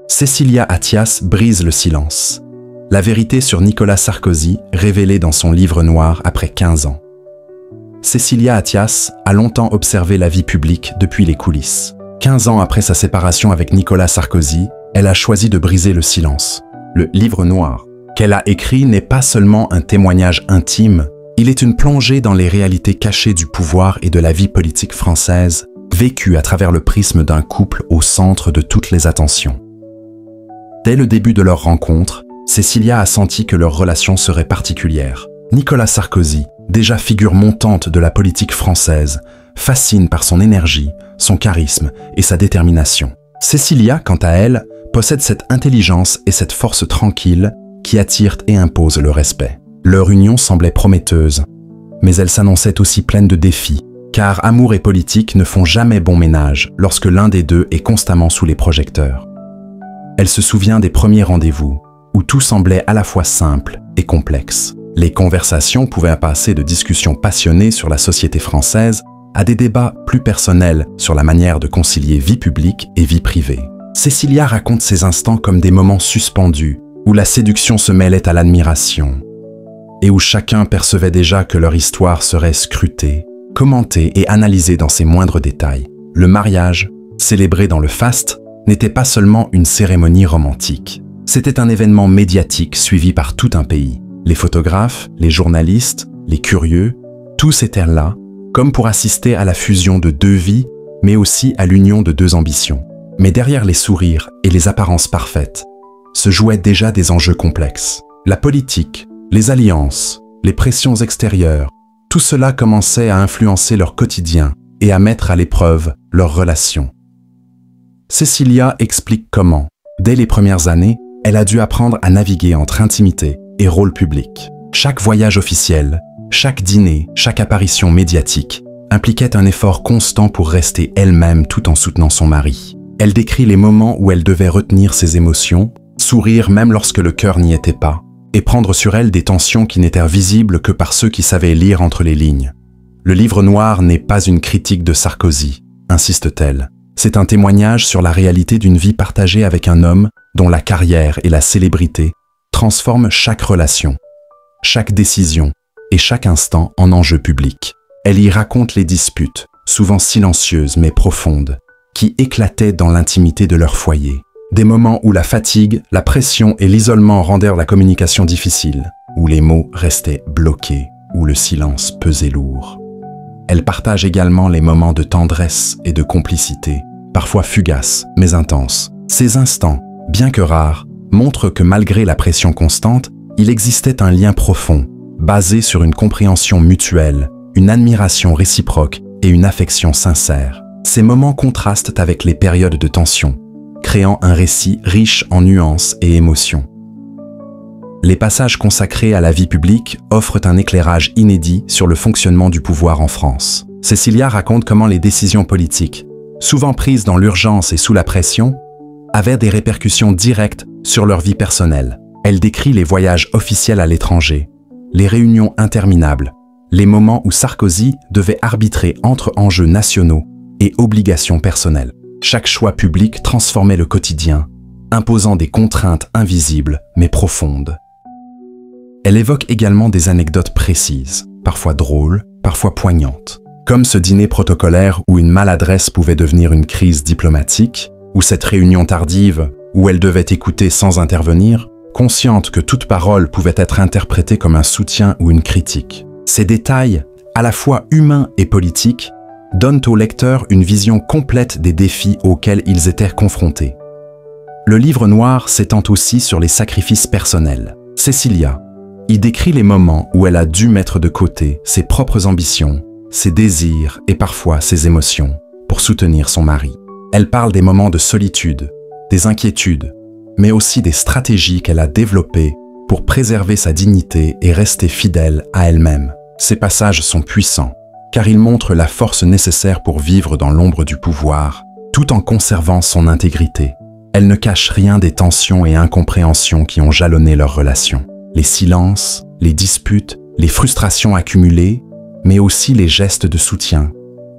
Cécilia Attias brise le silence. La vérité sur Nicolas Sarkozy, révélée dans son livre noir après 15 ans. Cécilia Attias a longtemps observé la vie publique depuis les coulisses. 15 ans après sa séparation avec Nicolas Sarkozy, elle a choisi de briser le silence. Le livre noir qu'elle a écrit n'est pas seulement un témoignage intime, il est une plongée dans les réalités cachées du pouvoir et de la vie politique française, vécue à travers le prisme d'un couple au centre de toutes les attentions. Dès le début de leur rencontre, Cécilia a senti que leur relation serait particulière. Nicolas Sarkozy, déjà figure montante de la politique française, fascine par son énergie, son charisme et sa détermination. Cécilia, quant à elle, possède cette intelligence et cette force tranquille qui attirent et imposent le respect. Leur union semblait prometteuse, mais elle s'annonçait aussi pleine de défis, car amour et politique ne font jamais bon ménage lorsque l'un des deux est constamment sous les projecteurs. Elle se souvient des premiers rendez-vous, où tout semblait à la fois simple et complexe. Les conversations pouvaient passer de discussions passionnées sur la société française à des débats plus personnels sur la manière de concilier vie publique et vie privée. Cécilia raconte ces instants comme des moments suspendus, où la séduction se mêlait à l'admiration, et où chacun percevait déjà que leur histoire serait scrutée, commentée et analysée dans ses moindres détails. Le mariage, célébré dans le faste, n'était pas seulement une cérémonie romantique. C'était un événement médiatique suivi par tout un pays. Les photographes, les journalistes, les curieux, tous étaient là, comme pour assister à la fusion de deux vies, mais aussi à l'union de deux ambitions. Mais derrière les sourires et les apparences parfaites, se jouaient déjà des enjeux complexes. La politique, les alliances, les pressions extérieures, tout cela commençait à influencer leur quotidien et à mettre à l'épreuve leurs relations. Cécilia explique comment, dès les premières années, elle a dû apprendre à naviguer entre intimité et rôle public. Chaque voyage officiel, chaque dîner, chaque apparition médiatique impliquait un effort constant pour rester elle-même tout en soutenant son mari. Elle décrit les moments où elle devait retenir ses émotions, sourire même lorsque le cœur n'y était pas, et prendre sur elle des tensions qui n'étaient visibles que par ceux qui savaient lire entre les lignes. Le livre noir n'est pas une critique de Sarkozy, insiste-t-elle. C'est un témoignage sur la réalité d'une vie partagée avec un homme dont la carrière et la célébrité transforment chaque relation, chaque décision et chaque instant en enjeu public. Elle y raconte les disputes, souvent silencieuses mais profondes, qui éclataient dans l'intimité de leur foyer. Des moments où la fatigue, la pression et l'isolement rendèrent la communication difficile, où les mots restaient bloqués, où le silence pesait lourd. Elle partage également les moments de tendresse et de complicité, parfois fugaces mais intenses. Ces instants, bien que rares, montrent que malgré la pression constante, il existait un lien profond, basé sur une compréhension mutuelle, une admiration réciproque et une affection sincère. Ces moments contrastent avec les périodes de tension, créant un récit riche en nuances et émotions. Les passages consacrés à la vie publique offrent un éclairage inédit sur le fonctionnement du pouvoir en France. Cécilia raconte comment les décisions politiques, souvent prises dans l'urgence et sous la pression, avaient des répercussions directes sur leur vie personnelle. Elle décrit les voyages officiels à l'étranger, les réunions interminables, les moments où Sarkozy devait arbitrer entre enjeux nationaux et obligations personnelles. Chaque choix public transformait le quotidien, imposant des contraintes invisibles mais profondes. Elle évoque également des anecdotes précises, parfois drôles, parfois poignantes, comme ce dîner protocolaire où une maladresse pouvait devenir une crise diplomatique, ou cette réunion tardive où elle devait écouter sans intervenir, consciente que toute parole pouvait être interprétée comme un soutien ou une critique. Ces détails, à la fois humains et politiques, donnent aux lecteurs une vision complète des défis auxquels ils étaient confrontés. Le livre noir s'étend aussi sur les sacrifices personnels. Cécilia y décrit les moments où elle a dû mettre de côté ses propres ambitions, ses désirs et parfois ses émotions pour soutenir son mari. Elle parle des moments de solitude, des inquiétudes, mais aussi des stratégies qu'elle a développées pour préserver sa dignité et rester fidèle à elle-même. Ces passages sont puissants, car ils montrent la force nécessaire pour vivre dans l'ombre du pouvoir, tout en conservant son intégrité. Elle ne cache rien des tensions et incompréhensions qui ont jalonné leur relation. Les silences, les disputes, les frustrations accumulées, mais aussi les gestes de soutien,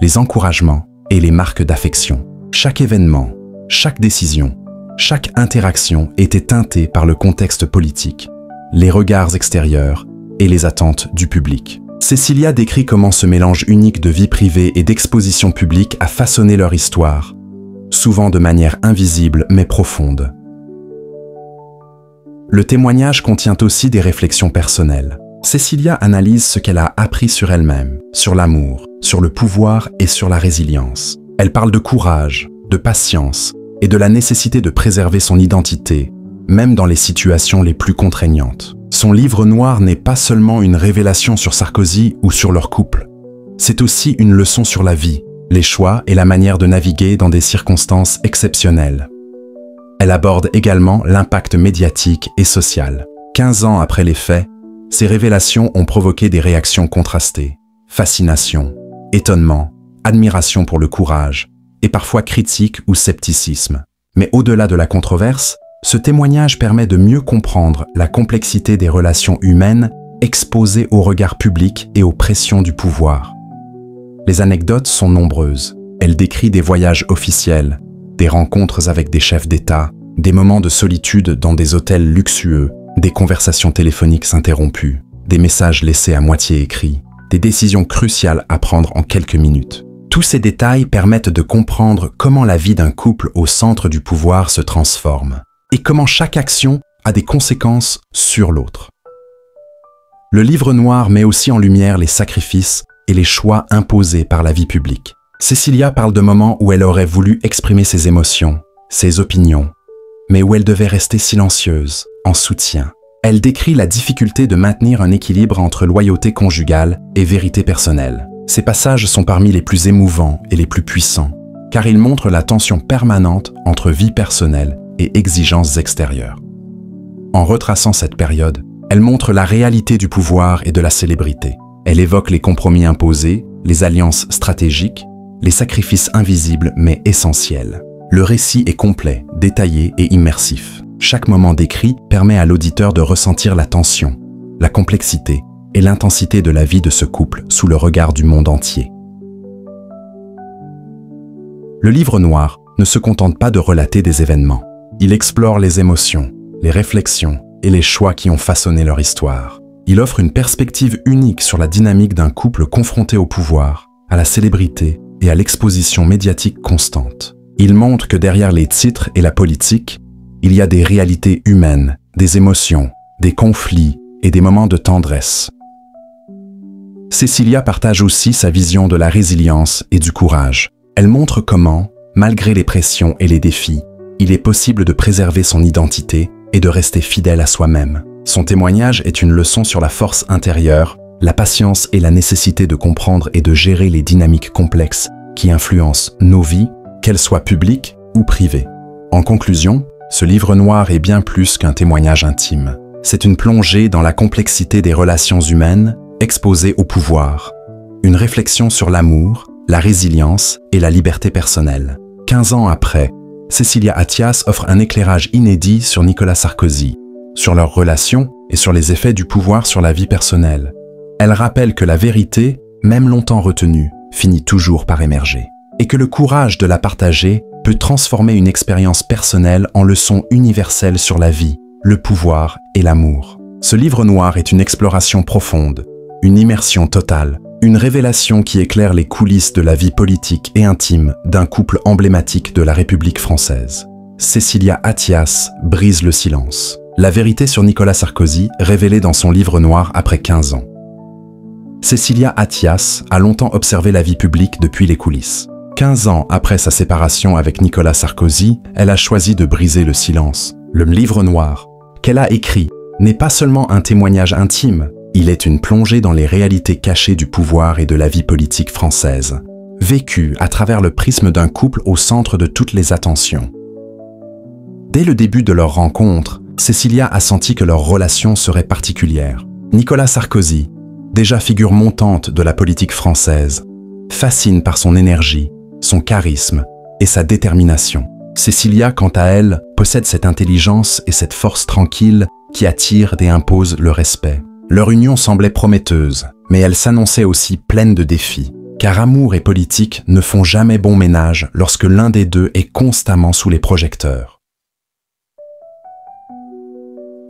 les encouragements et les marques d'affection. Chaque événement, chaque décision, chaque interaction était teintée par le contexte politique, les regards extérieurs et les attentes du public. Cécilia décrit comment ce mélange unique de vie privée et d'exposition publique a façonné leur histoire, souvent de manière invisible mais profonde. Le témoignage contient aussi des réflexions personnelles. Cécilia analyse ce qu'elle a appris sur elle-même, sur l'amour, sur le pouvoir et sur la résilience. Elle parle de courage, de patience et de la nécessité de préserver son identité, même dans les situations les plus contraignantes. Son livre noir n'est pas seulement une révélation sur Sarkozy ou sur leur couple. C'est aussi une leçon sur la vie, les choix et la manière de naviguer dans des circonstances exceptionnelles. Elle aborde également l'impact médiatique et social. 15 ans après les faits, ces révélations ont provoqué des réactions contrastées. Fascination, étonnement, admiration pour le courage, et parfois critique ou scepticisme. Mais au-delà de la controverse, ce témoignage permet de mieux comprendre la complexité des relations humaines exposées au regard public et aux pressions du pouvoir. Les anecdotes sont nombreuses. Elle décrit des voyages officiels, des rencontres avec des chefs d'État, des moments de solitude dans des hôtels luxueux, des conversations téléphoniques interrompues, des messages laissés à moitié écrits, des décisions cruciales à prendre en quelques minutes. Tous ces détails permettent de comprendre comment la vie d'un couple au centre du pouvoir se transforme et comment chaque action a des conséquences sur l'autre. Le livre noir met aussi en lumière les sacrifices et les choix imposés par la vie publique. Cécilia parle de moments où elle aurait voulu exprimer ses émotions, ses opinions, mais où elle devait rester silencieuse, en soutien. Elle décrit la difficulté de maintenir un équilibre entre loyauté conjugale et vérité personnelle. Ces passages sont parmi les plus émouvants et les plus puissants, car ils montrent la tension permanente entre vie personnelle et exigences extérieures. En retraçant cette période, elle montre la réalité du pouvoir et de la célébrité. Elle évoque les compromis imposés, les alliances stratégiques, les sacrifices invisibles mais essentiels. Le récit est complet, détaillé et immersif. Chaque moment décrit permet à l'auditeur de ressentir la tension, la complexité et l'intensité de la vie de ce couple sous le regard du monde entier. Le livre noir ne se contente pas de relater des événements. Il explore les émotions, les réflexions et les choix qui ont façonné leur histoire. Il offre une perspective unique sur la dynamique d'un couple confronté au pouvoir, à la célébrité et à l'exposition médiatique constante. Il montre que derrière les titres et la politique, il y a des réalités humaines, des émotions, des conflits et des moments de tendresse. Cécilia partage aussi sa vision de la résilience et du courage. Elle montre comment, malgré les pressions et les défis, il est possible de préserver son identité et de rester fidèle à soi-même. Son témoignage est une leçon sur la force intérieure, la patience et la nécessité de comprendre et de gérer les dynamiques complexes qui influencent nos vies, qu'elles soient publiques ou privées. En conclusion, ce livre noir est bien plus qu'un témoignage intime. C'est une plongée dans la complexité des relations humaines exposées au pouvoir, une réflexion sur l'amour, la résilience et la liberté personnelle. 15 ans après, Cécilia Attias offre un éclairage inédit sur Nicolas Sarkozy, sur leurs relations et sur les effets du pouvoir sur la vie personnelle. Elle rappelle que la vérité, même longtemps retenue, finit toujours par émerger, et que le courage de la partager peut transformer une expérience personnelle en leçon universelle sur la vie, le pouvoir et l'amour. Ce livre noir est une exploration profonde, une immersion totale, une révélation qui éclaire les coulisses de la vie politique et intime d'un couple emblématique de la République française. Cécilia Attias brise le silence. La vérité sur Nicolas Sarkozy, révélée dans son livre noir après 15 ans. Cécilia Attias a longtemps observé la vie publique depuis les coulisses. 15 ans après sa séparation avec Nicolas Sarkozy, elle a choisi de briser le silence. Le livre noir, qu'elle a écrit, n'est pas seulement un témoignage intime, il est une plongée dans les réalités cachées du pouvoir et de la vie politique française, vécue à travers le prisme d'un couple au centre de toutes les attentions. Dès le début de leur rencontre, Cécilia a senti que leur relation serait particulière. Nicolas Sarkozy, déjà figure montante de la politique française, fascine par son énergie, son charisme et sa détermination. Cécilia, quant à elle, possède cette intelligence et cette force tranquille qui attirent et imposent le respect. Leur union semblait prometteuse, mais elle s'annonçait aussi pleine de défis. car amour et politique ne font jamais bon ménage lorsque l'un des deux est constamment sous les projecteurs.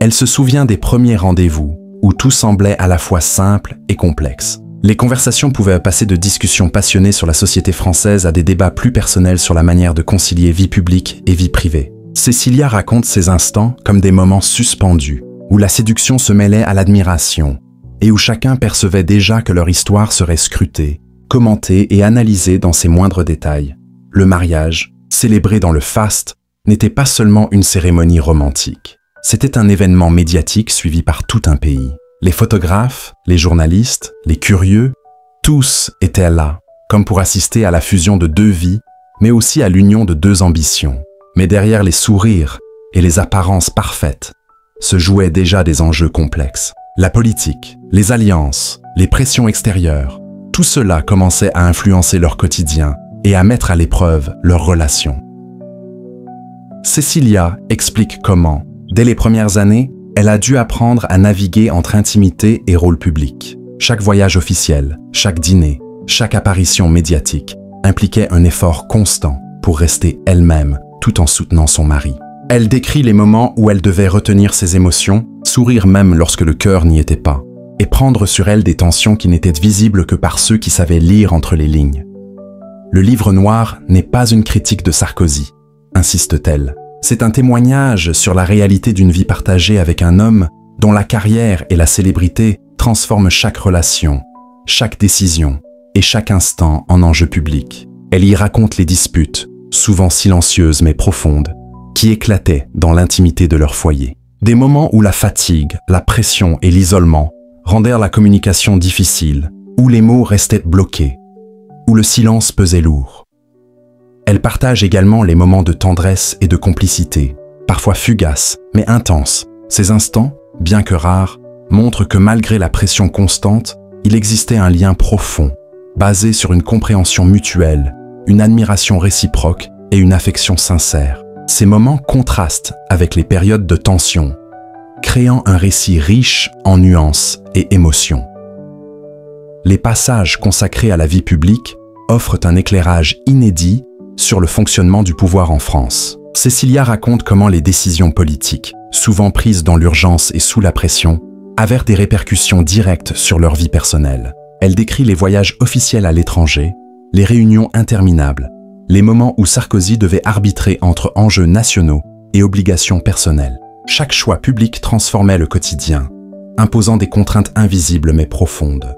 Elle se souvient des premiers rendez-vous, où tout semblait à la fois simple et complexe. Les conversations pouvaient passer de discussions passionnées sur la société française à des débats plus personnels sur la manière de concilier vie publique et vie privée. Cécilia raconte ces instants comme des moments suspendus, où la séduction se mêlait à l'admiration, et où chacun percevait déjà que leur histoire serait scrutée, commentée et analysée dans ses moindres détails. Le mariage, célébré dans le faste, n'était pas seulement une cérémonie romantique. C'était un événement médiatique suivi par tout un pays. Les photographes, les journalistes, les curieux, tous étaient là, comme pour assister à la fusion de deux vies, mais aussi à l'union de deux ambitions. Mais derrière les sourires et les apparences parfaites, se jouaient déjà des enjeux complexes. La politique, les alliances, les pressions extérieures, tout cela commençait à influencer leur quotidien et à mettre à l'épreuve leurs relations. Cécilia explique comment, dès les premières années, elle a dû apprendre à naviguer entre intimité et rôle public. Chaque voyage officiel, chaque dîner, chaque apparition médiatique impliquait un effort constant pour rester elle-même tout en soutenant son mari. Elle décrit les moments où elle devait retenir ses émotions, sourire même lorsque le cœur n'y était pas, et prendre sur elle des tensions qui n'étaient visibles que par ceux qui savaient lire entre les lignes. Le livre noir n'est pas une critique de Sarkozy, insiste-t-elle. C'est un témoignage sur la réalité d'une vie partagée avec un homme dont la carrière et la célébrité transforment chaque relation, chaque décision et chaque instant en enjeu public. Elle y raconte les disputes, souvent silencieuses mais profondes, qui éclataient dans l'intimité de leur foyer. Des moments où la fatigue, la pression et l'isolement rendèrent la communication difficile, où les mots restaient bloqués, où le silence pesait lourd. Elle partage également les moments de tendresse et de complicité, parfois fugaces, mais intenses. Ces instants, bien que rares, montrent que malgré la pression constante, il existait un lien profond, basé sur une compréhension mutuelle, une admiration réciproque et une affection sincère. Ces moments contrastent avec les périodes de tension, créant un récit riche en nuances et émotions. Les passages consacrés à la vie publique offrent un éclairage inédit sur le fonctionnement du pouvoir en France. Cécilia raconte comment les décisions politiques, souvent prises dans l'urgence et sous la pression, avaient des répercussions directes sur leur vie personnelle. Elle décrit les voyages officiels à l'étranger, les réunions interminables, les moments où Sarkozy devait arbitrer entre enjeux nationaux et obligations personnelles. Chaque choix public transformait le quotidien, imposant des contraintes invisibles mais profondes.